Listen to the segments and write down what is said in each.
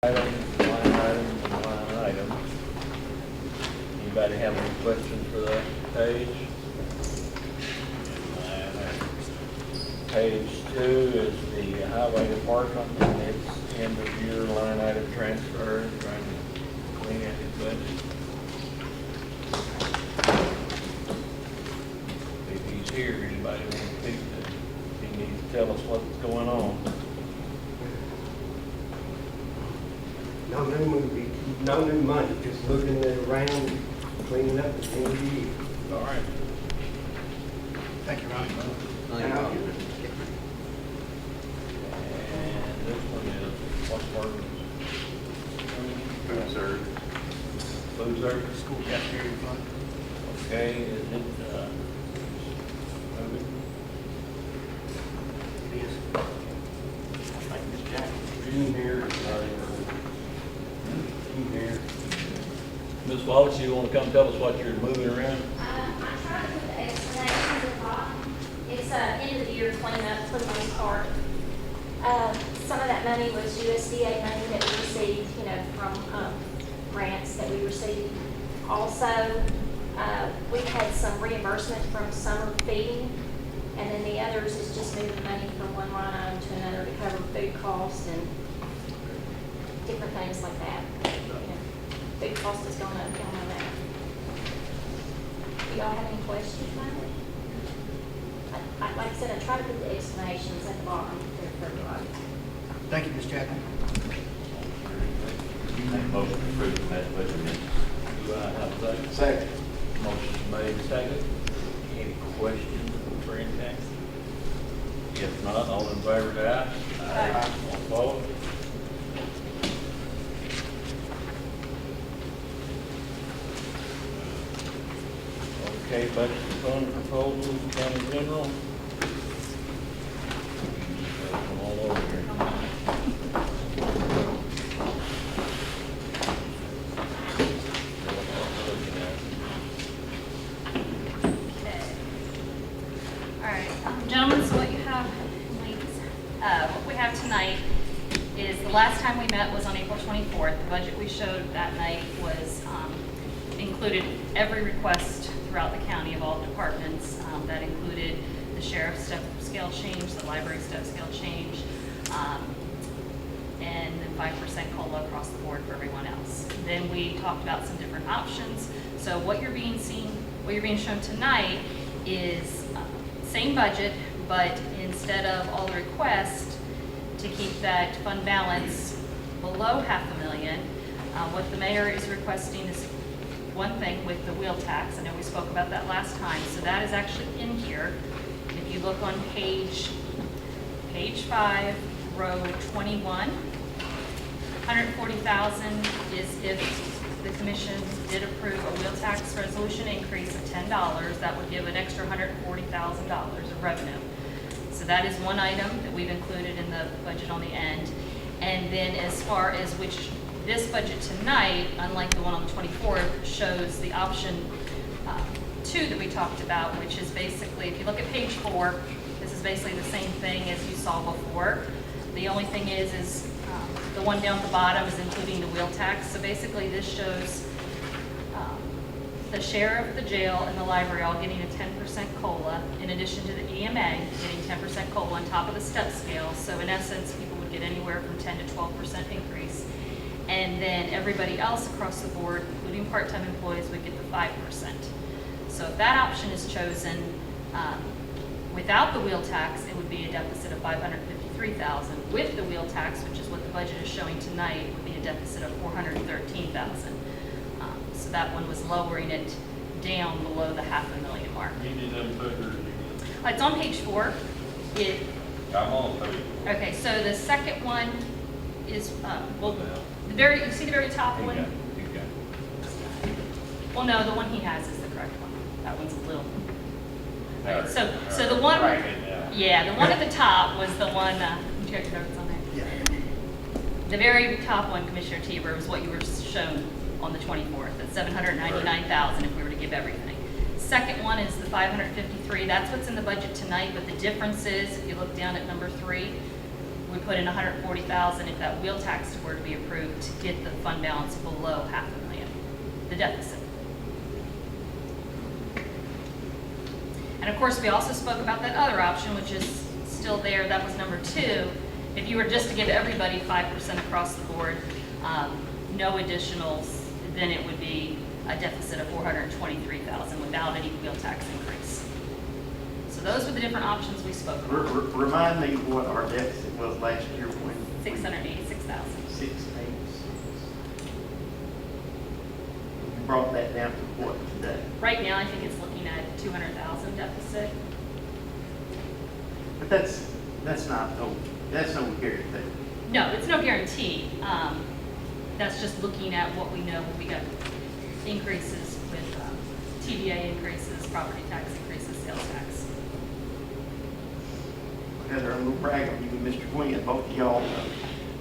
Items, line items, and line items. Anybody have any questions for that page? Page 2 is the highway department, and it's end of year line item transfer, trying to clean out his budget. If he's here, anybody want to speak to him? He needs to tell us what's going on. No new movie, no new money, just looking at around, cleaning up the end of the year. All right. Thank you, Ronnie. And I'll- And this one is what word? Food service. Food service. School cafeteria fund. Okay, is it, moving? It is. I think Ms. Jackson. In here, in here. Ms. Wallace, you want to come tell us what you're moving around? I tried to put the explanations at the bottom. It's end of the year cleanup for the most part. Some of that money was USDA money that we received, from grants that we received. Also, we had some reimbursement from summer feeding, and then the others is just moving money from one line item to another to cover food costs and different things like that. Food cost has gone up, down on that. Do y'all have any questions about it? Like I said, I try to put the explanations at the bottom there for everybody. Thank you, Ms. Jackson. Make motion to approve the budget amendment. Do I have a second? Second. Motion made, second. Any questions for any tax? If not, all in favor, say aye. Aye. All opposed? Okay, budget fund proposals, county general. Come all over here. Okay. All right, gentlemen, so what you have, ladies, what we have tonight is the last time we met was on April 24th. The budget we showed that night was included every request throughout the county of all departments. That included the sheriff's step scale change, the library step scale change, and then 5% COLA across the board for everyone else. Then we talked about some different options. So what you're being shown tonight is same budget, but instead of all the requests to keep that fund balance below $500,000, what the mayor is requesting is one thing with the wheel tax. I know we spoke about that last time, so that is actually in here. If you look on page 5, row 21, 140,000 is if the commission did approve a wheel tax resolution increase of $10, that would give an extra $140,000 of revenue. So that is one item that we've included in the budget on the end. And then as far as which this budget tonight, unlike the one on the 24th, shows the option 2 that we talked about, which is basically, if you look at page 4, this is basically the same thing as you saw before. The only thing is the one down at the bottom is including the wheel tax. So basically this shows the sheriff, the jail, and the library all getting a 10% COLA, in addition to the EMA getting 10% COLA on top of the step scale. So in essence, people would get anywhere from 10 to 12% increase. And then everybody else across the board, including part-time employees, would get the 5%. So if that option is chosen, without the wheel tax, it would be a deficit of $553,000. With the wheel tax, which is what the budget is showing tonight, would be a deficit of $413,000. So that one was lowering it down below the $500,000 mark. You need them figures again. It's on page 4. I'm on page. Okay, so the second one is, you see the very top one? Well, no, the one he has is the correct one. That one's a little. Right, so the one, yeah, the one at the top was the one, did you have your notes on there? Yeah. The very top one, Commissioner Teber, was what you were shown on the 24th, at $799,000 if we were to give everything. Second one is the 553. That's what's in the budget tonight, but the difference is, if you look down at number 3, we put in $140,000 if that wheel tax were to be approved. get the fund balance below $500,000, the deficit. And of course, we also spoke about that other option, which is still there, that was number 2. If you were just to give everybody 5% across the board, no additionals, then it would be a deficit of $423,000 without any wheel tax increase. So those were the different options we spoke about. Remind me what our deficit was last year when? 686,000. 686. You brought that down to what today? Right now, I think it's looking at 200,000 deficit. But that's no guarantee. No, it's no guarantee. That's just looking at what we know. We got increases with TVA increases, property tax increases, sales tax. Heather, I'm gonna brag on you and Mr. Quinn, both of y'all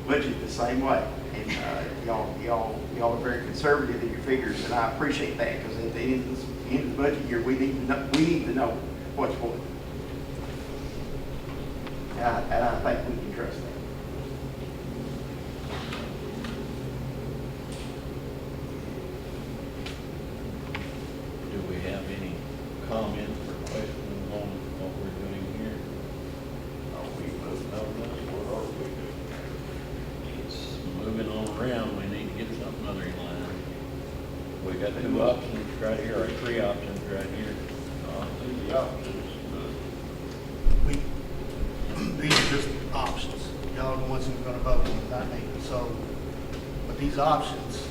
budget the same way. And y'all are very conservative in your figures, and I appreciate that, because at the end of the budget year, we need to know what's what. And I think we can trust that. Do we have any comments or questions on what we're doing here? Are we moving on this? What are we doing? It's moving on around. We need to get something other in line. We got 2 options right here, or 3 options right here. These are the options. These are just options. Y'all are the ones who are gonna vote on it, not me. So, with these options,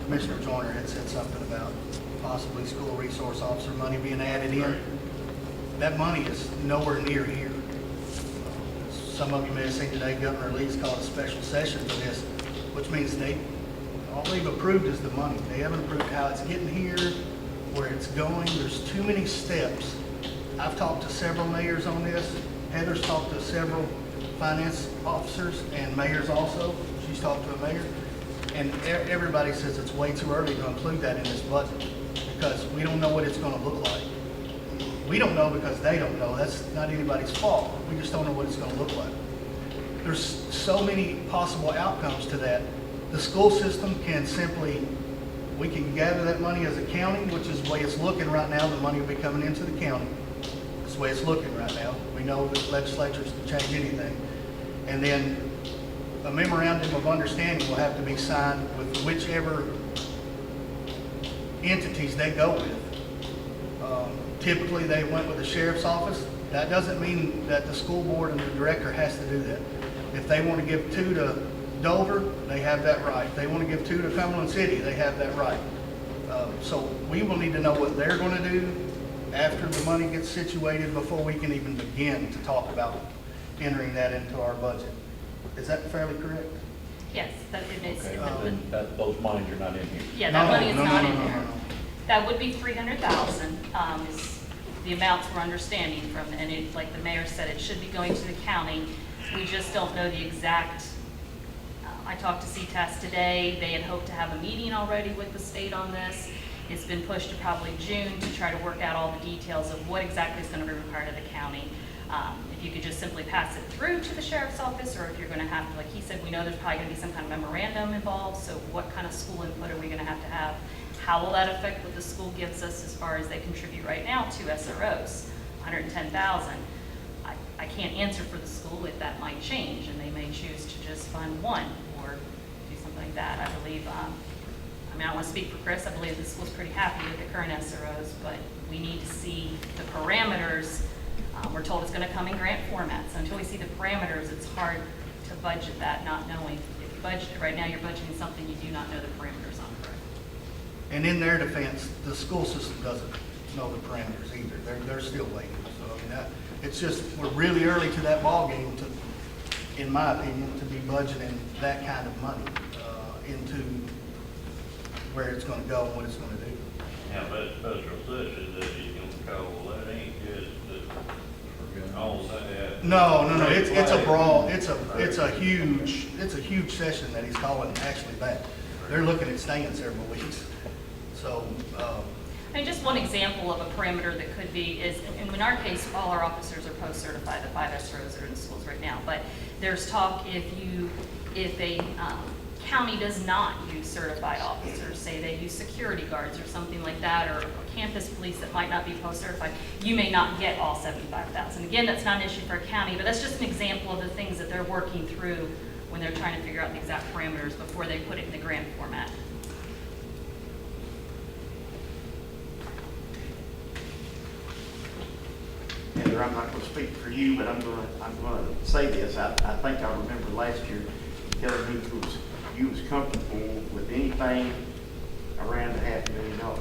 Commissioner Joyner had said something about possibly school resource officer money being added in. That money is nowhere near here. Some of you may have seen today, Governor Lee's called a special session for this, which means all they've approved is the money. They haven't approved how it's getting here, where it's going. There's too many steps. I've talked to several mayors on this. Heather's talked to several finance officers and mayors also. She's talked to a mayor. And everybody says it's way too early to include that in this budget because we don't know what it's going to look like. We don't know because they don't know. That's not anybody's fault. We just don't know what it's going to look like. There's so many possible outcomes to that. The school system can we can gather that money as a county, which is the way it's looking right now. The money will be coming into the county. That's the way it's looking right now. We know that legislatures can change anything. And then a memorandum of understanding will have to be signed with whichever entities they go with. Typically, they went with the sheriff's office. That doesn't mean that the school board and the director has to do that. If they want to give 2 to Dover, they have that right. If they want to give 2 to Cumberland City, they have that right. So we will need to know what they're going to do after the money gets situated before we can even begin to talk about entering that into our budget. Is that fairly correct? Yes, that it is. Okay, but then those monies are not in here. Yeah, that money is not in there. No. That would be 300,000, is the amounts we're understanding from, and it, like the mayor said, it should be going to the county. We just don't know the exact, I talked to CTAS today, they had hoped to have a meeting already with the state on this. It's been pushed to probably June to try to work out all the details of what exactly is going to be required of the county. If you could just simply pass it through to the sheriff's office, or if you're going to have to, like he said, we know there's probably going to be some kind of memorandum involved, so what kind of school input are we going to have? How will that affect what the school gives us as far as they contribute right now to SROs, 110,000? I can't answer for the school if that might change, and they may choose to just fund 1 or do something like that. I believe, I don't want to speak for Chris, I believe the school's pretty happy with the current SROs, but we need to see the parameters. We're told it's going to come in grant format, so until we see the parameters, it's hard to budget that, not knowing. If you budget it right now, you're budgeting something you do not know the parameters on. And in their defense, the school system doesn't know the parameters either. They're still waiting. So I mean, it's just we're really early to that ballgame to, in my opinion, to be budgeting that kind of money into where it's going to go and what it's going to do. Yeah, but special session that you can call, that ain't just all that. No. It's a brawl. It's a huge session that he's calling actually back. They're looking at staying several weeks. So. And just one example of a parameter that could be is, and in our case, all our officers are post-certified, the 5 SROs that are in the schools right now. But there's talk if if a county does not use certified officers, say they use security guards or something like that, or campus police that might not be post-certified, you may not get all 75,000. Again, that's not an issue for a county, but that's just an example of the things that they're working through when they're trying to figure out the exact parameters before they put it in the grant format. Heather, I'm not gonna speak for you, but I'm gonna say this. I think I remember last year telling me you was comfortable with anything around $500,000.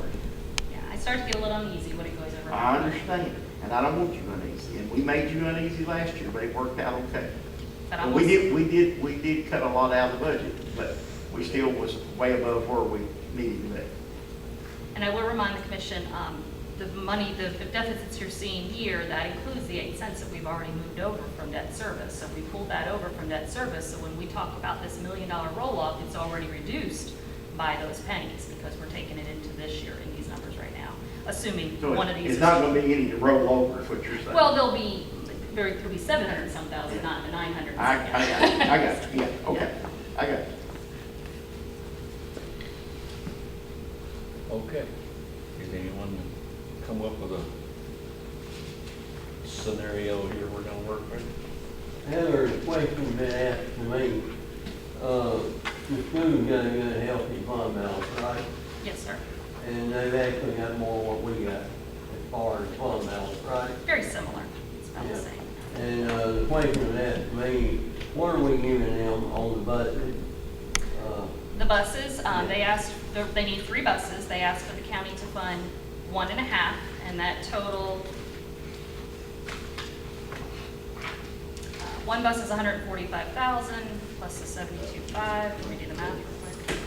Yeah, I start to get a little uneasy when it goes over. I understand, and I don't want you uneasy, and we made you uneasy last year, but it worked out okay. But And we did cut a lot out of the budget, but we still was way above where we needed to be. And I will remind the commission, the money, the deficits you're seeing here, that includes the 8 cents that we've already moved over from debt service. So we pulled that over from debt service. So when we talk about this $1 million roll-off, it's already reduced by those pennies because we're taking it into this year in these numbers right now, assuming So one of these. it's not gonna be any to roll over, is what you're saying. Well, there'll be 700 some thousand, not the 900. I got you, yeah, okay, I got you. Okay. Did anyone come up with a scenario here we're gonna work with? Heather, a question been asked to me, the school's got a good healthy fund balance, right? Yes, sir. And they've actually got more than what we got as far as fund balance, right? Very similar. It's about the Yeah. same. And, the question was asked to me, what are we giving them on the budget? The buses, they asked, they need 3 buses. They asked for the county to fund 1.5, and that total, one bus is 145,000 plus the 72.5. Let me do the math real quick.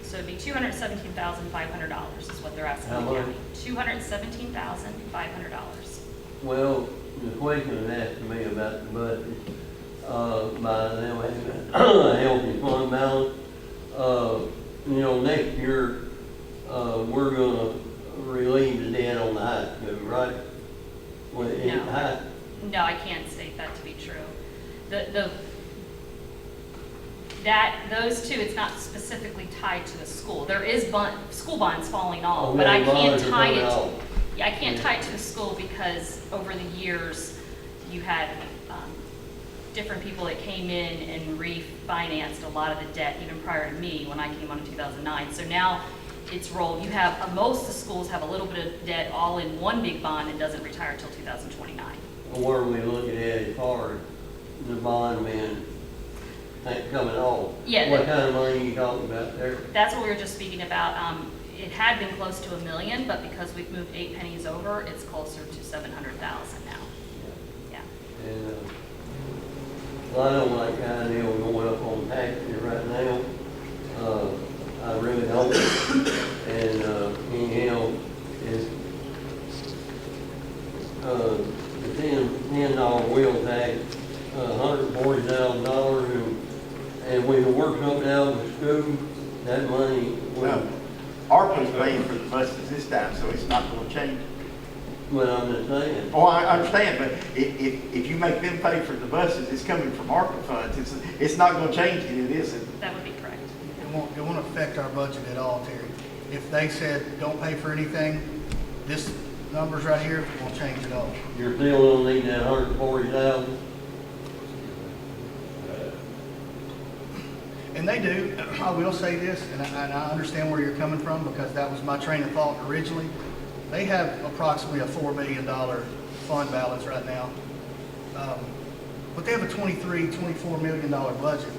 So it'd be $217,500 is what they're asking How the much? county. $217,500. Well, the question was asked to me about the budget, by them having a healthy fund balance. Next year, we're gonna relieve the debt on the high school, right? Well, in No. high, No, I can't state that to be true. Those two, it's not specifically tied to the school. There is school bonds falling off, Oh, but I yeah, can't bonds are tie it, coming off. yeah, I can't tie it to the school because over the years, you had different people that came in and refinanced a lot of the debt even prior to me when I came on in 2009. So now it's rolled. You have, most of the schools have a little bit of debt all in one big bond and doesn't retire until 2029. what are we looking at as far as the bond man coming off? Yeah, What kind of money are you talking about there? That's what we were just speaking about. It had been close to $1 million, but because we've moved 8 pennies over, it's closer to 700,000 now. Yeah. And, well, I don't like the idea of going up on taxes right now. I really don't. And, anyhow, it's, the $10 wheel tax, $140,000, and we can work something out with school, that money No, will, ARPA's paying for the buses this time, so it's not gonna change. well, I'm just saying. Oh, I understand, but if you make them pay for the buses, it's coming from ARPA funds. It's not gonna change it, it isn't. That would be correct. It won't affect our budget at all, Terry. If they said, don't pay for anything, this numbers right here won't change at all. You're still gonna need that $140,000? And they do, I will say this, and I understand where you're coming from, because that was my train of thought originally. They have approximately a $4 million fund balance right now. But they have a $24 million budget.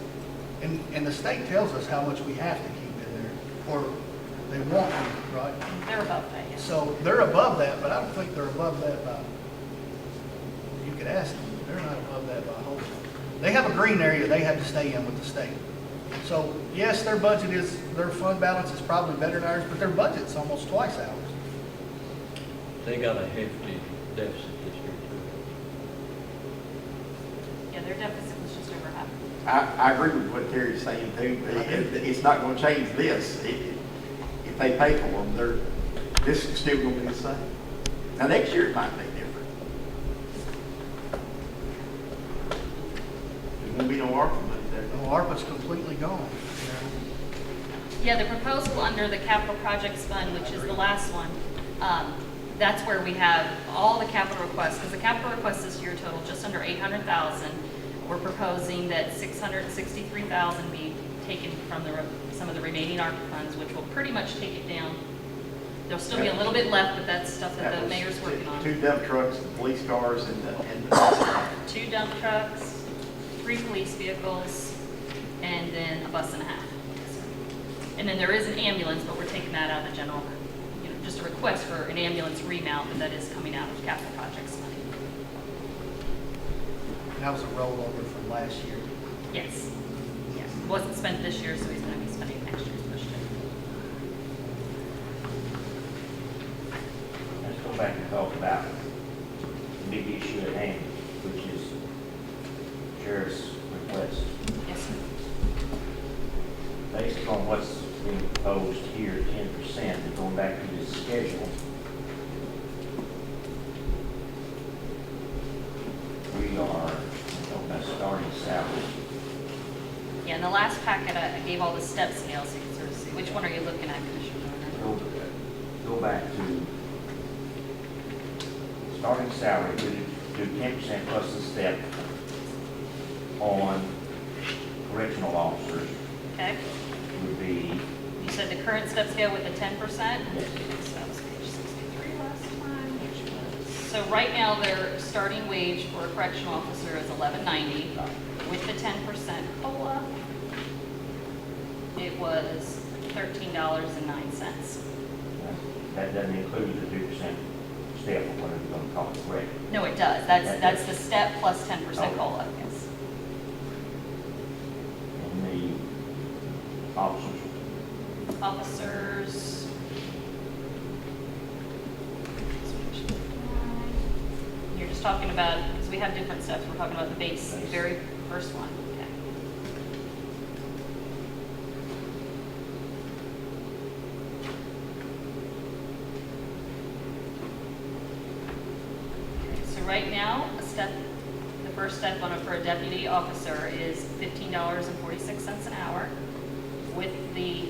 And the state tells us how much we have to keep in there, or they want to, right? They're above that, yes. So they're above that, but I don't think they're above that by, you could ask them, they're not above that by a whole lot. They have a green area they have to stay in with the state. So yes, their fund balance is probably better than ours, but their budget's almost twice ours. They got a hefty deficit this year too. Yeah, their deficit was just over half. I agree with what Terry's saying too, but it's not gonna change this. If they pay for them, this is still gonna be the same. Now, next year it might be different. There won't be no ARPA money there. Well, ARPA's completely gone. Yeah, the proposal under the capital projects fund, which is the last one, that's where we have all the capital requests, because the capital requests this year total just under 800,000. We're proposing that 663,000 be taken from some of the remaining ARPA funds, which will pretty much take it down. There'll still be a little bit left, but that's stuff that the was mayor's working on. 2 dump trucks, the police cars, and the 2 dump trucks, 3 police vehicles, and then a bus and a half. And then there is an ambulance, but we're taking that out of the general, just a request for an ambulance remount, but that is coming out of capital projects money. That was a rollover from last year. Yes. Yes. It wasn't spent this year, so he's going to be spending next year's budget. Let's go back and talk about the big issue at hand, which is sheriff's request. Yes, sir. Based on what's being proposed here, 10%, and going back to this schedule, we are talking about starting salary. Yeah, in the last packet, I gave all the step scales, so you can sort of see. Which one are you looking at, Commissioner Warner? Go back to starting salary, we do 10% plus the step on correctional officers Okay. would be, You said the current step scale with the 10%? yes, So that was page 63 last time, which was, so right now, their starting wage for a correctional officer is $11.90. With the 10% COLA, it was $13.09. that doesn't include the 2% step, or whatever you're gonna call it, correct? No, it does. That's the step plus 10% COLA, yes. And the officers, Officers. You're just talking about, because we have different steps, we're talking about the base, the very first one. Okay. So right now, the first step for a deputy officer is $15.46 an hour. With the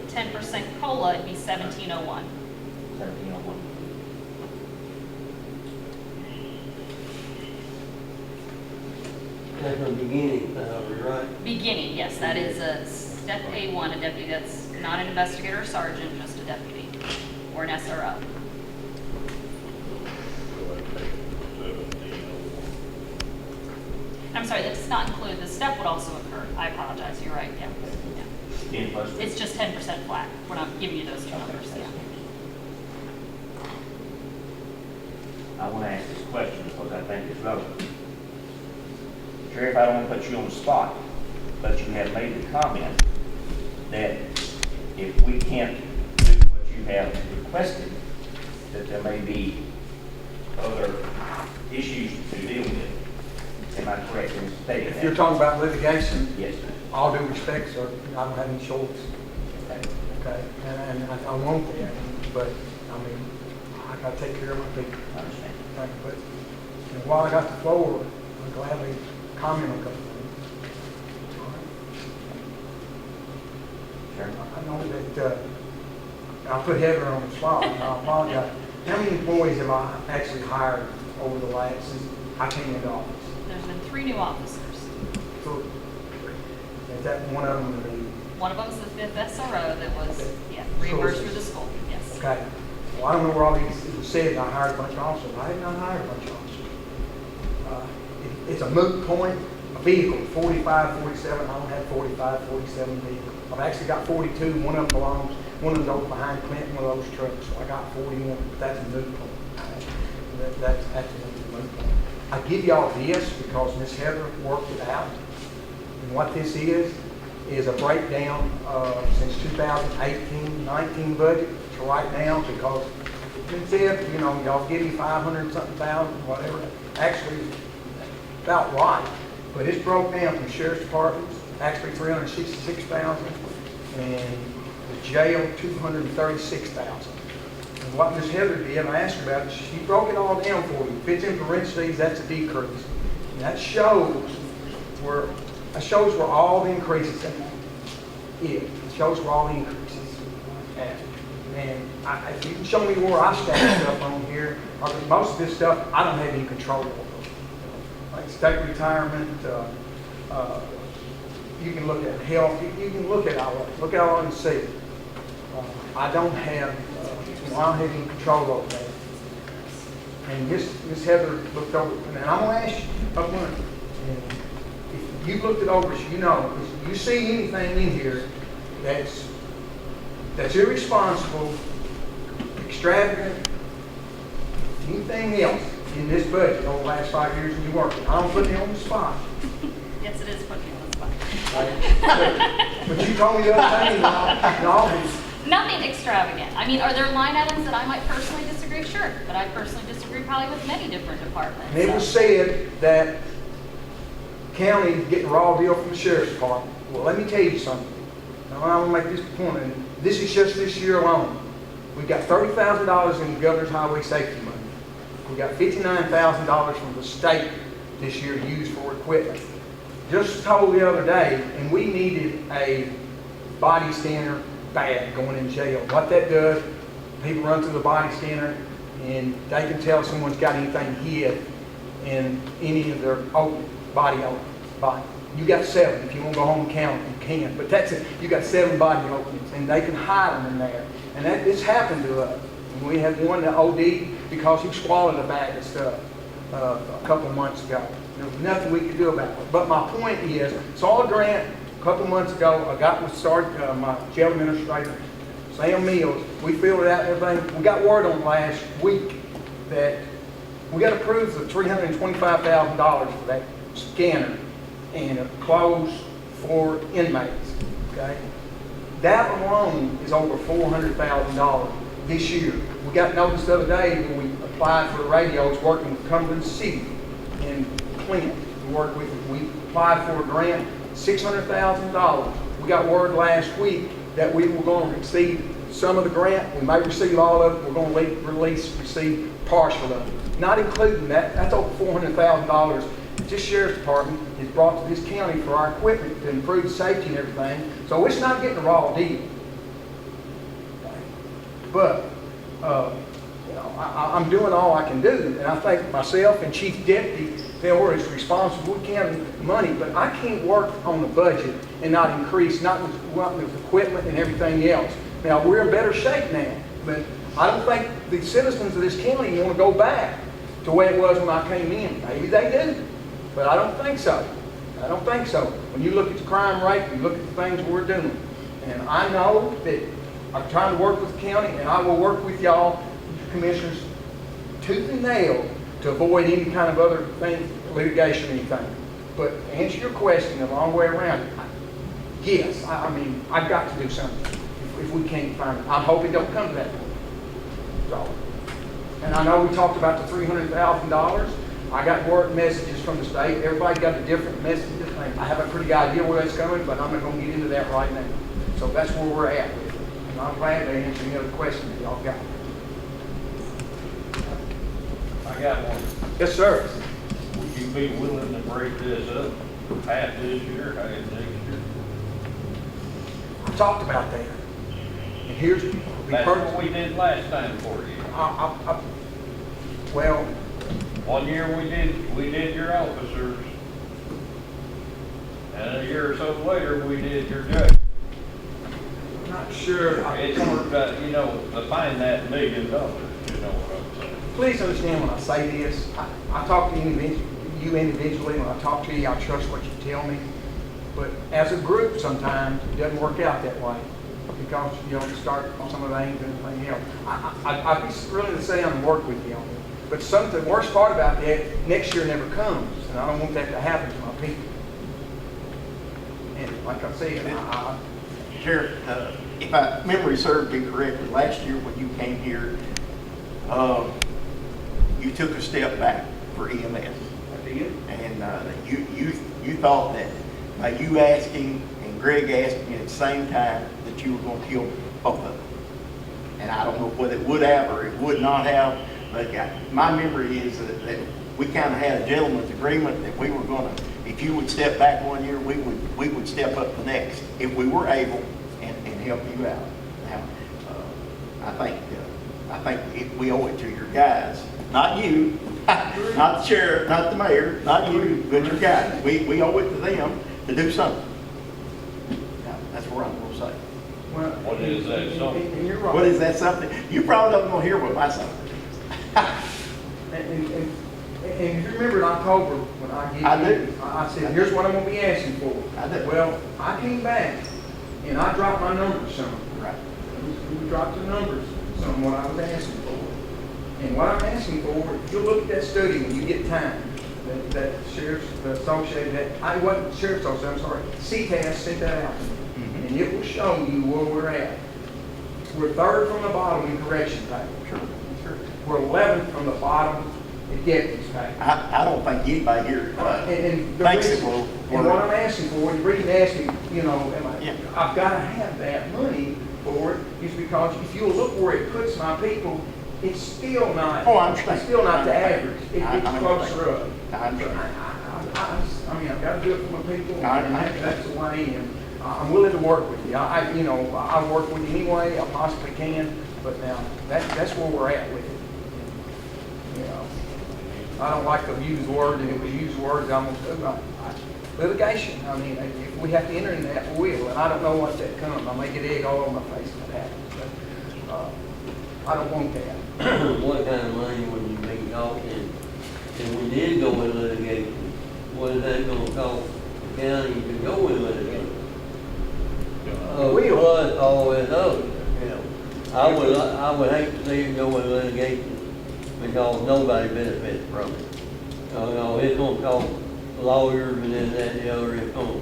10% COLA, it'd be $17.01. 1701. That's the beginning salary, right? Beginning, yes, that is a step A1, a deputy that's not an investigator or sergeant, just a deputy, or an SRO. I'm sorry, that does not include, the step would also occur. I apologize, you're right, yeah. Yeah. 10 plus. It's just 10% flat. We're not giving you those two numbers, yeah. I want to ask this question because I think it's relevant. Sheriff, I don't want to put you on the spot, but you have made the comment that if we can't do what you have requested, that there may be other issues to deal with. Am I correct in stating that? If you're talking about litigation, Yes, sir. all due respect, sir, I don't have any choice, Okay. okay? And I want that, but, I mean, I gotta take care of my people. I understand. Okay? But, you know, while I got the floor, I'll gladly comment on a couple things. All right? Sure. I know that, I'll put Heather on the spot, and I apologize. How many employees have I actually hired over the last, since I came into office? There's been 3 new officers. So, is that one of them would be, One of them's the 5th SRO that was, yeah, reimbursed through the school, yes. okay? Well, I don't know where all these, it was said I hired a bunch of officers. I did not hire a bunch of officers. It's a moot point. A vehicle, 45, 47, I don't have 45, 47 vehicles. I've actually got 42, one of them belongs, one of them's over behind Clinton, one of those trucks, so I got 41, but that's a moot point. That's absolutely a moot point. I give y'all this because Miss Heather worked it out. And what this is a breakdown since 2018-19 budget to right now, because it's if, you know, y'all give me 500 something thousand, whatever, actually about right. But it's broke down from sheriff's department, actually 366,000, and the jail 236,000. And what Ms. Heather did, and I asked her about it, she broke it all down for you. If it's in parentheses, that's a decrease. And that shows where all the increases are. It shows where all the increases at. And if you can show me where I stack stuff on here, or most of this stuff, I don't have any control over. Like state retirement, you can look at health, you can look at all of it, look at all and see. I don't have, I don't have any control over that. And Miss Heather looked over, and I'm gonna ask you up front, and if you looked it over, so you know, if you see anything in here that's irresponsible, extravagant, anything else in this budget over the last 5 years you've worked, I don't put you on the spot. Yes, it is putting me on the spot. But you told me the other thing, and all these. Nothing extravagant. I mean, are there line items that I might personally disagree? Sure, but I personally disagree probably with many different departments. And it was said that county is getting a raw deal from the sheriff's department. Well, let me tell you something. Now, I want to make this point, and this is just this year alone. We've got $30,000 in the governor's highway safety money. We got $59,000 from the state this year used for equipment. Just told the other day, and we needed a body scanner bad going in jail. What that does, people run through the body scanner and they can tell if someone's got anything hid in any of their body. You got 7. If you want to go home and count them, you can. But that's it. You got 7 body openings and they can hide them in there. And this happened to us. And we had one that OD'd because he swallowed a bag of stuff a couple months ago. There was nothing we could do about it. But my point is, saw a grant a couple months ago. I got with my jail administrator, Sam Mills. We filled it out and everything. We got word on last week that we got approved for $325,000 for that scanner and clothes for inmates. Okay, that alone is over $400,000 this year. We got notice the other day when we applied for the radios working with Cumberland City in Clint. We applied for a grant, $600,000. We got word last week that we were going to receive some of the grant. We may receive all of it. We're going to receive partial of it. Not including that, that's over $400,000 this sheriff's department is brought to this county for our equipment to improve safety and everything. So it's not getting a raw deal. But I'm doing all I can do, and I think myself and Chief Deputy, we're as responsible. We can money, but I can't work on the budget and not increase, not with equipment and everything else. Now we're in better shape now, but I don't think the citizens of this county want to go back to where it was when I came in. Maybe they do, but I don't think so. I don't think so. When you look at the crime rate, you look at the things we're doing, and I know that I'm trying to work with the county, and I will work with y'all, commissioners, tooth and nail to avoid any kind of other thing, litigation or anything. But to answer your question the long way around, yes, I mean, I've got to do something if we can't find it. I hope it don't come to that point. So, and I know we talked about the $300,000. I got word messages from the state. Everybody got a different message. I have a pretty good idea where that's coming, but I'm not going to get into that right now. So that's where we're at with it. And I'm glad to answer any other questions that y'all got. I got one. Yes, sir. Would you be willing to break this up, half this year, half next year? We talked about that. And here's That's what we did last time for you. well, 1 year we did your officers. And a year or so later, we did your judge. I'm not sure. It's worked out, to find that $1 million, you know what I'm saying? Please understand when I say this, I talk to you individually. When I talk to you, I trust what you tell me. But as a group, sometimes it doesn't work out that way because you don't start on some of the things and everything else. I'd be willing to say I'm to work with you on it. But the worst part about that, next year never comes, and I don't want that to happen to my people. And like I said, Sheriff, if my memory served me correctly, last year when you came here, you took a step back for EMS. I did. And you thought that by you asking and Greg asking at the same time that you were going to kill both of them. And I don't know whether it would have or it would not have, but my memory is that we kind of had a gentleman's agreement that we were gonna, if you would step back 1 year, we would step up the next, if we were able, and help you out. Now, I think we owe it to your guys, not you, not the sheriff, not the mayor, not you, but your guys. We owe it to them to do something. Now, that's where I'm gonna say. Well, What is that, something? And you're right. What is that something? You probably don't want to hear what my something is. And if you remember in October, when I do. I said, here's what I'm gonna be asking for. I do. Well, I came back and I dropped my numbers some. Right. We dropped the numbers some, what I was asking for. And what I'm asking for, if you look at that study when you get time, that sheriff's associated, I wasn't sheriff's associated, I'm sorry, CTAS sent that out to me. Mhm. And it will show you where we're at. We're third from the bottom in correction pay. Sure, sure. We're 11th from the bottom in deputies pay. I don't think anybody here And the thinks reason- it will. And what I'm asking for, the reason asking, you know, Yeah. I've got to have that money for it, is because if you look where it puts my people, it's still not. Oh, I understand. It's still not the I understand. average. I It's understand. closer up. I understand. I mean, I've got to do it for my people, I and understand. that's the way I am. I'm willing to work with you. You know, I'll work with you any way I possibly can, but now, that's where we're at with it. You know, I don't like to use words, and if we use words, I'm gonna do litigation. I mean, if we have to enter in that, we will, and I don't know what that comes. I may get egg all over my face if that happens, but, I don't want that. What kind of money would you be talking, if we did go in litigation, what is that gonna cost the county to go in litigation? Plus all that other, you know. I would hate to see it go in litigation because nobody benefits from it. You know, it's gonna cost lawyers and this, that, and the other, it's gonna,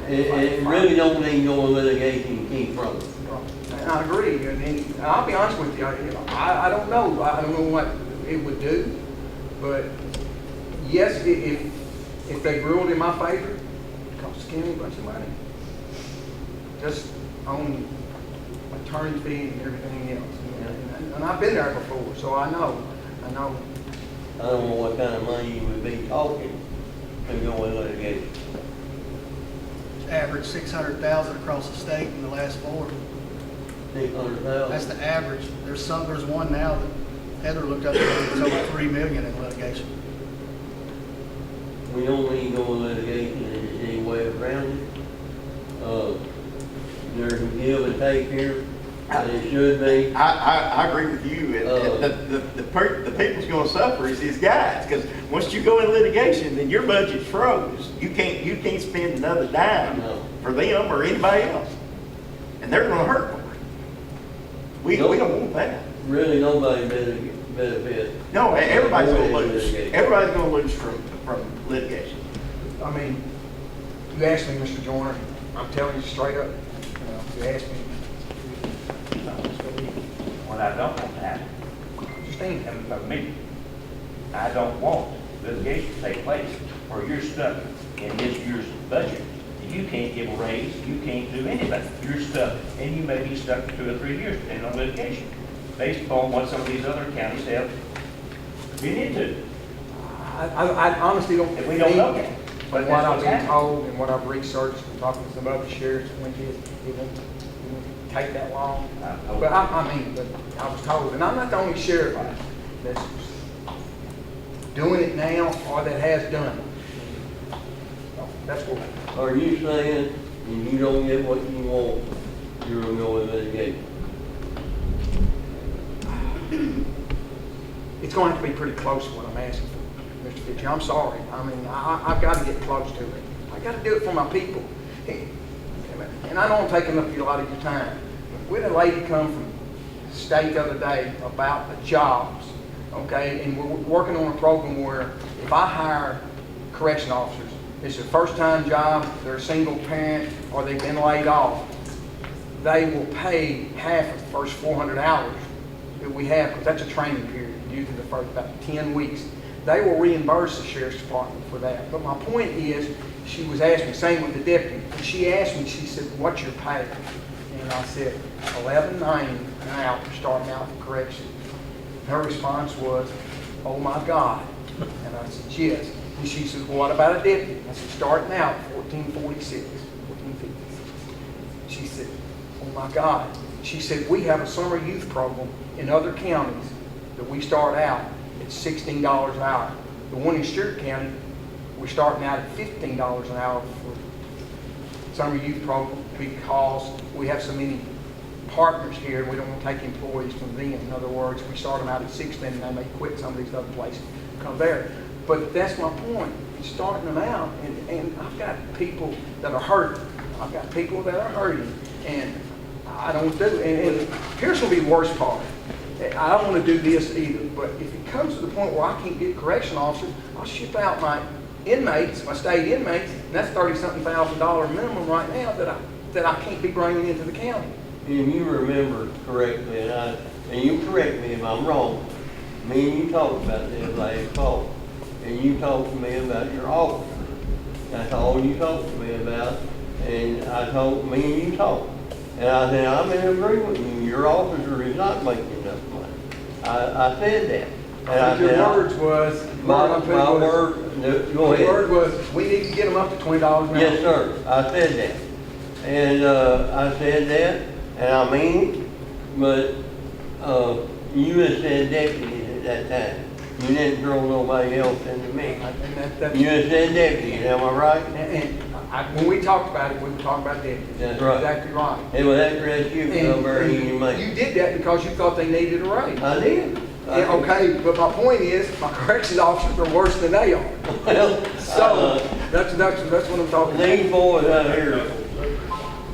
it really don't need to go in litigation to keep from it. And I agree, and I'll be honest with you, I don't know. I don't know what it would do, but yes, if they ruled in my favor, it costs the county a bunch of money. Just on attorney fees and everything else. You know, and I've been there before, so I know. I don't know what kind of money you would be talking to go in litigation. Average 600,000 across the state in the last 4. 600,000. That's the average. There's one now that Heather looked up, it's over 3 million in litigation. We don't need to go in litigation in any way around it. There's a give and take here, and it should be. I agree with you. The people's gonna suffer is these guys, because once you go in litigation, then your budget's froze. You can't spend another dime No. for them or anybody else. And they're gonna hurt for it. We don't want that. Really, nobody benefits. No, everybody's gonna Always lose. litigation. Everybody's gonna lose from litigation. I mean, you asked me, Mr. Joyner, I'm telling you straight up, you know, you asked me. What I don't want to happen, Understand? and for me, I don't want litigation to take place where you're stuck in this year's budget. You can't give a raise, you can't do anything. You're stuck, and you may be stuck for 2 or 3 years depending on litigation, based upon what some of these other counties have been into. I honestly don't. And we don't know that. But But what that's I've what's been happening. told and what I've researched and talking to some other sheriffs, it won't take that long. I'm told. But I was told, and I'm not the only sheriff that's doing it now or that has done it. So that's what. Are you saying, if you don't get what you want, you're gonna go in litigation? It's going to have to be pretty close to what I'm asking for, Mr. Fitch. I'm sorry. I mean, I've got to get close to it. I got to do it for my people. And I know I'm taking up a lot of your time. We had a lady come from the state the other day about the jobs, okay? And we're working on a program where if I hire correction officers, it's their first-time job, they're a single parent, or they've been laid off, they will pay half of the first 400 hours that we have, because that's a training period, usually the first about 10 weeks. They will reimburse the sheriff's department for that. But my point is, she was asking, same with the deputy, and she asked me, she said, what's your pay? And I said, $11.90 out, we're starting out for correction. Her response was, oh my God. And I said, yes. And she says, well, what about a deputy? I said, starting out, 1446, 1450. She said, oh my God. She said, we have a summer youth program in other counties that we start out at $16 an hour. The one in Stewart County, we're starting out at $15 an hour for summer youth program because we have so many partners here and we don't want to take employees from them. In other words, we start them out at 16 and they may quit some of these other places, come there. But that's my point. It's starting them out, and I've got people that are hurting. I've got people that are hurting, and I don't do it. And here's going to be the worst part. I don't want to do this either, but if it comes to the point where I can't get correction officers, I'll ship out my inmates, my state inmates, and that's $30-something thousand minimum right now that I can't be bringing into the county. If you remember correctly, and you correct me if I'm wrong, me and you talked about this last fall, and you talked to me about your officer. That's all you talked to me about, and I told me and you talked. And I said, I'm in agreement with you, your officer is not making enough money. I said that. And I Your said, words was, my word, no, go ahead. your word was, we need to get them up to $20 an hour. Yes, sir, I said that. And I said that, and I mean it, but you had said deputies at that time. You didn't throw nobody else in the mix. You had said deputies, am I right? When we talked about it, we were talking about deputies. That's right. Exactly right. It was that dress you put over in your mouth. You did that because you thought they needed a raise. I did. Yeah, okay, but my point is, my corrections officers are worse than they are. Well, So, that's what I'm talking about. these boys out here,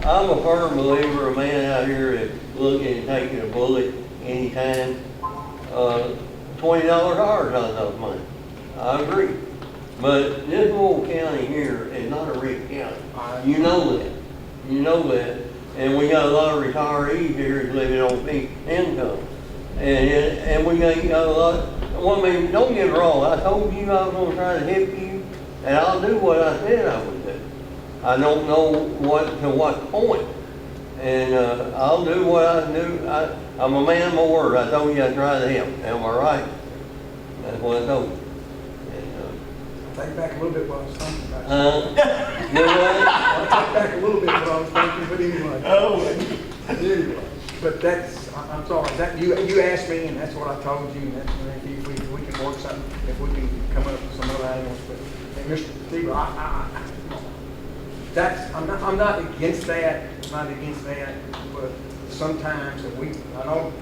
I'm a firm believer, a man out here that's looking at taking a bullet anytime, $20 hour is not enough money. I agree. But this little county here is not a rich county. You know that. You know that. And we got a lot of retirees here that's living on peak income. And we got a lot, well, I mean, don't get me wrong, I told you I was gonna try to help you, and I'll do what I said I would do. I don't know to what point, and I'll do what I do. I'm a man of my word. I told you I'd try to help. Am I right? That's what I told you. Take back a little bit what I was thinking about. You know what? I'll take back a little bit what I was thinking, but anyway. Anyway, but I'm sorry, you asked me, and that's what I told you, and that's if we can work something, if we can come up with some other angles, but, and Mr. Stewart, I'm not against that, but sometimes, I know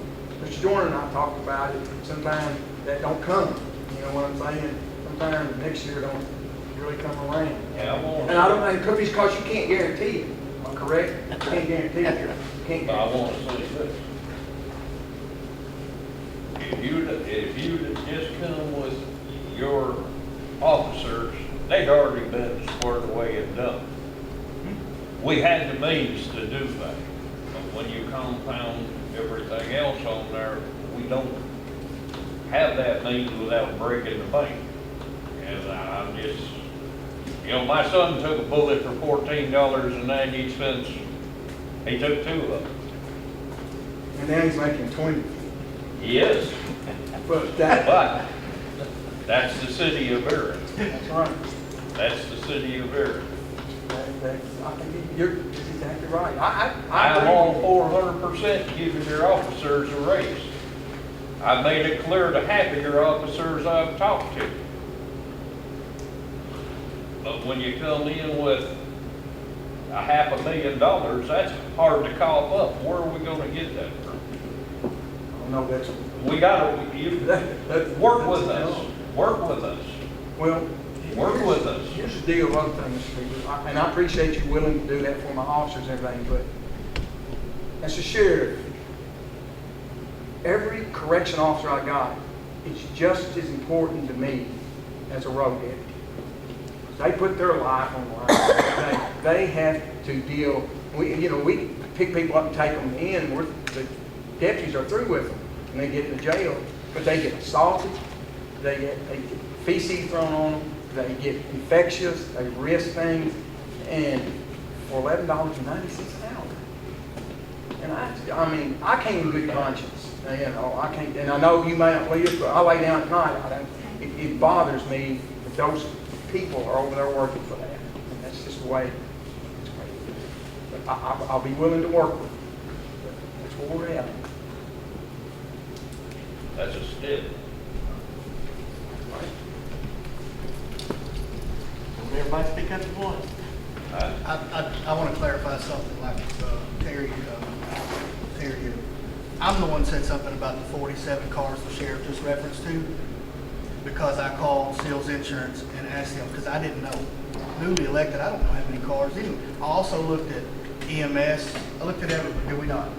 Mr. Jordan and I talked about it, sometimes that don't come, you know what I'm saying? Sometimes next year don't really come around. Yeah, And I don't think it could be because you can't guarantee it, am I correct? You can't guarantee it, you can't But I guarantee want to say this. If you'd just come with your officers, they'd already been squared away and done. We had the means to do that. But when you compound everything else on there, we don't have that means without breaking the bank. And I'm just, my son took a bullet for $14.90. He took 2 of them. And now he's making 20. Yes, But but that's the city of Vera. that's right. That's the city of Vera. I think you're exactly right. I I'm agree. all 400% giving your officers a raise. I made it clear to half of your officers I've talked to. But when you come in with $500,000, that's hard to cough up. Where are we gonna get that from? No, that's. We gotta, work with that's- us, work with us, Well. work with us. Here's the deal, other things, and I appreciate you willing to do that for my officers and everything, but as a sheriff, every correction officer I got is just as important to me as a road deputy. They put their life on the line. They have to deal, we pick people up and take them in, the deputies are through with them, and they get in jail, but they get assaulted, they get feces thrown on them, they get infectious, they risk things, and for $11.96 an hour. And I mean, I can't in good conscience, you know, I can't, and I know you may not believe it, but I lay down at night, it bothers me that those people are over there working for that. And that's just the way, but I'll be willing to work with them. That's where we're at. That's a step. Everybody speak up at once. I want to clarify something like Terry, I'm the one that said something about the 47 cars the sheriff just referenced to, because I called Seals Insurance and asked them, because I didn't know. Newly elected, I don't know how many cars either. I also looked at EMS, I looked at everybody, did we not?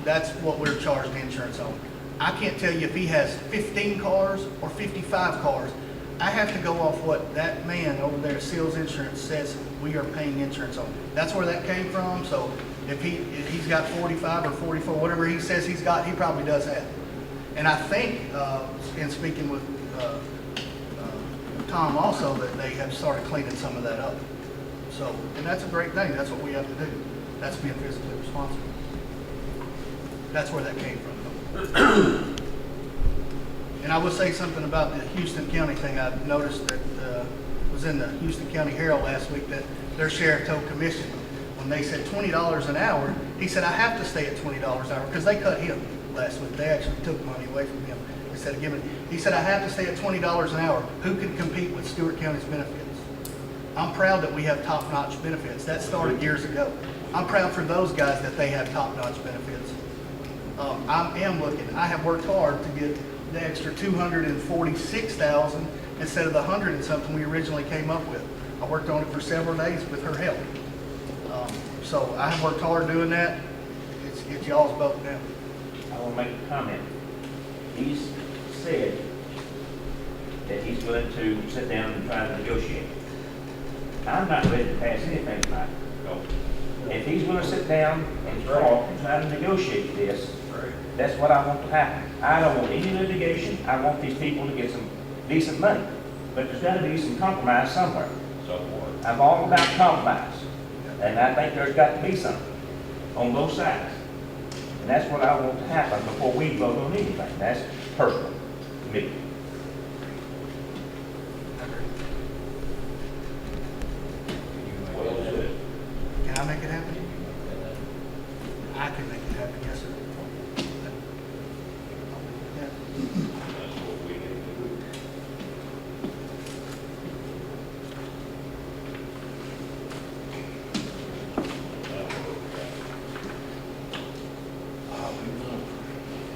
That's what we're charging insurance on. I can't tell you if he has 15 cars or 55 cars. I have to go off what that man over there, Seals Insurance, says we are paying insurance on. That's where that came from, so if he's got 45 or 44, whatever he says he's got, he probably does have. And I think, in speaking with Tom also, that they have started cleaning some of that up. So, and that's a great thing, that's what we have to do. That's being physically responsible. That's where that came from. And I will say something about the Houston County thing. I noticed that was in the Houston County Herald last week that their sheriff told commission when they said $20 an hour, he said, I have to stay at $20 an hour because they cut him last week. They actually took money away from him instead of giving. He said, I have to stay at $20 an hour. Who can compete with Stewart County's benefits? I'm proud that we have top-notch benefits. That started years ago. I'm proud for those guys that they have top-notch benefits. I am looking. I have worked hard to get the extra $246,000 instead of the 100 and something we originally came up with. I worked on it for several days with her help. So I have worked hard doing that. It's y'all's boat now. I want to make a comment. He's said that he's willing to sit down and try to negotiate. I'm not ready to pass anything tonight. If he's willing to sit down and talk and try to negotiate this, that's what I want to happen. I don't want any litigation. I want these people to get some decent money. But there's got to be some compromise somewhere. I'm all about compromise. And I think there's got to be something on both sides. And that's what I want to happen before we vote on anything. That's personal to me. Well said. Can I make it happen? I can make it happen, yes, sir. Yeah. That's what we need to do.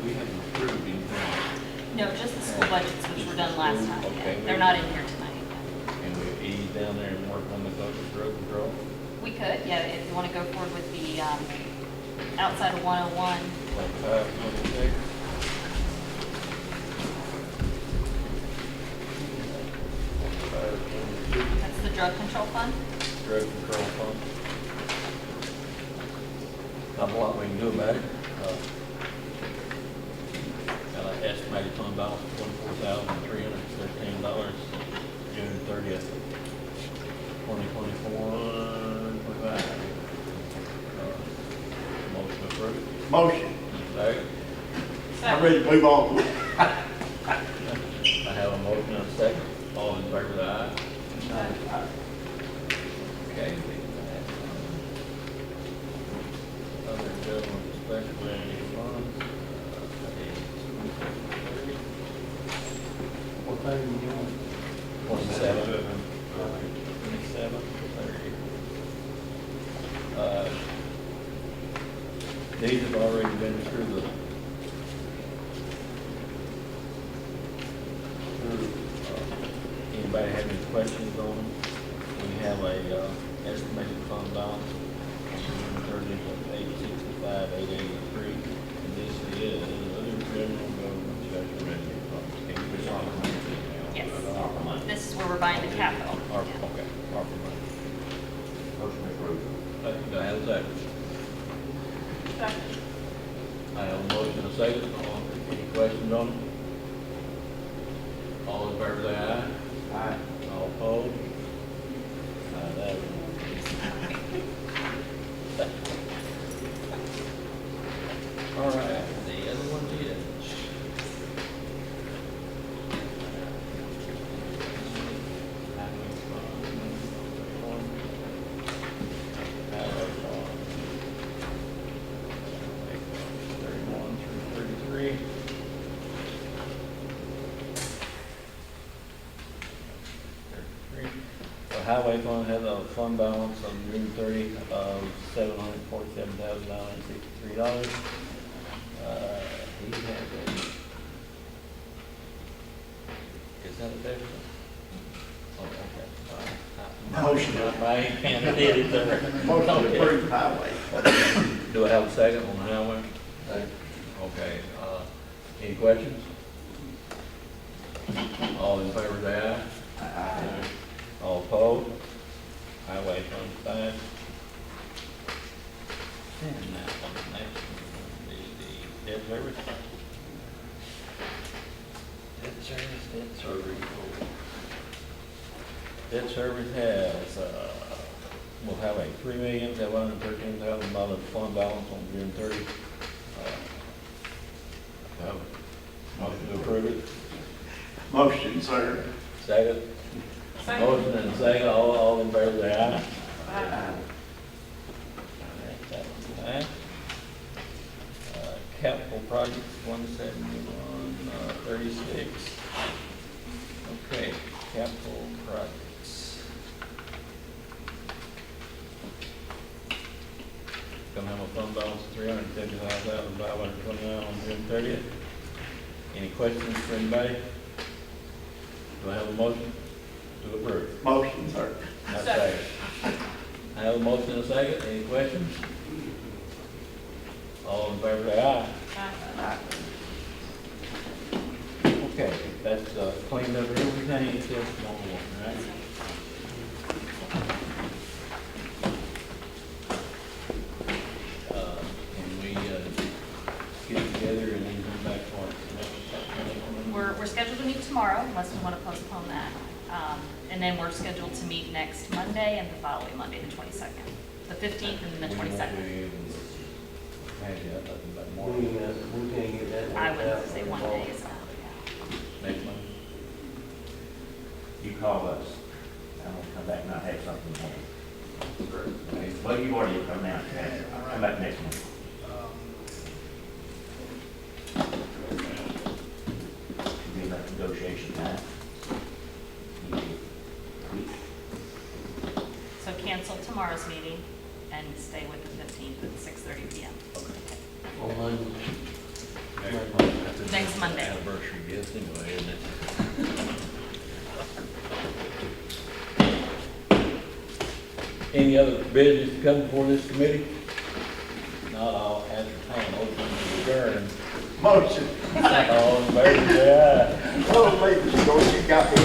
We haven't approved anything. No, just the school budgets, which were done last time. Okay. They're not in here tonight. Can we ease down there and work on the drug control? We could, yeah, if you want to go forward with the outside of 101. Like 526? That's the drug control fund. Drug control fund. Not a lot we can do about it. Got an estimated fund balance of $24,313, June 30th, 2024, 25. Motion approved. Motion. Second. I'm ready to move on. I have a motion and a second. All in favor, say aye. Okay. Other government special lending funds. What time are you doing? 27. 27, 30. These have already been through the anybody have any questions on them? We have a estimated fund balance of $865,883, and this is other general government special revenue funds. Can you put on the Yes. ARPA money? This is where we're buying the capital. ARPA, okay, ARPA money. Motion approved. Do I have a second? I have a motion and a second. Any questions on it? All in favor, say aye. Aye. All opposed? That highway fund has a fund balance on June 30 of $747,963. He has a, is that a deficit? Oh, okay, all right. Motion. My hand did it there. Motion to Okay. approve highway. Do I have a second on the highway? Okay, any questions? All in favor, say aye. Aye. All opposed? Highway fund passed. And now, next, the debt service. Debt service. Debt service has, will have a $3,713,000 fund balance on June 30. Have a motion to approve it. Motion, sir. Second. Motion and second, all in favor, say aye. Aye. That one's passed. Capital projects, 17136. Okay, capital projects. Gonna have a fund balance of $375,529 on June 30th. Any questions for anybody? Do I have a motion to approve? Motion, sir. I second. I have a motion and a second. Any questions? All in favor, say aye. Okay, that's cleaned up everything except one more, right? Can we get together and then come back for it? We're scheduled to meet tomorrow, unless we want to postpone that. And then we're scheduled to meet next Monday and the following Monday, the 22nd. The 15th and then the 22nd. We can't get that. I would say one day is not. Next month? You call us, I'm gonna come back and I'll have something for you. Okay, well, you've already come down, come back next month. Should be enough negotiation time. So cancel tomorrow's meeting and stay with the 15th at 6:30 PM. On Monday. Next Monday. Anniversary gift anyway, isn't it? Any other business to come before this committee? Not, I'll entertain a motion to adjourn. Motion. All in favor, say aye. Oh, ladies, you got me.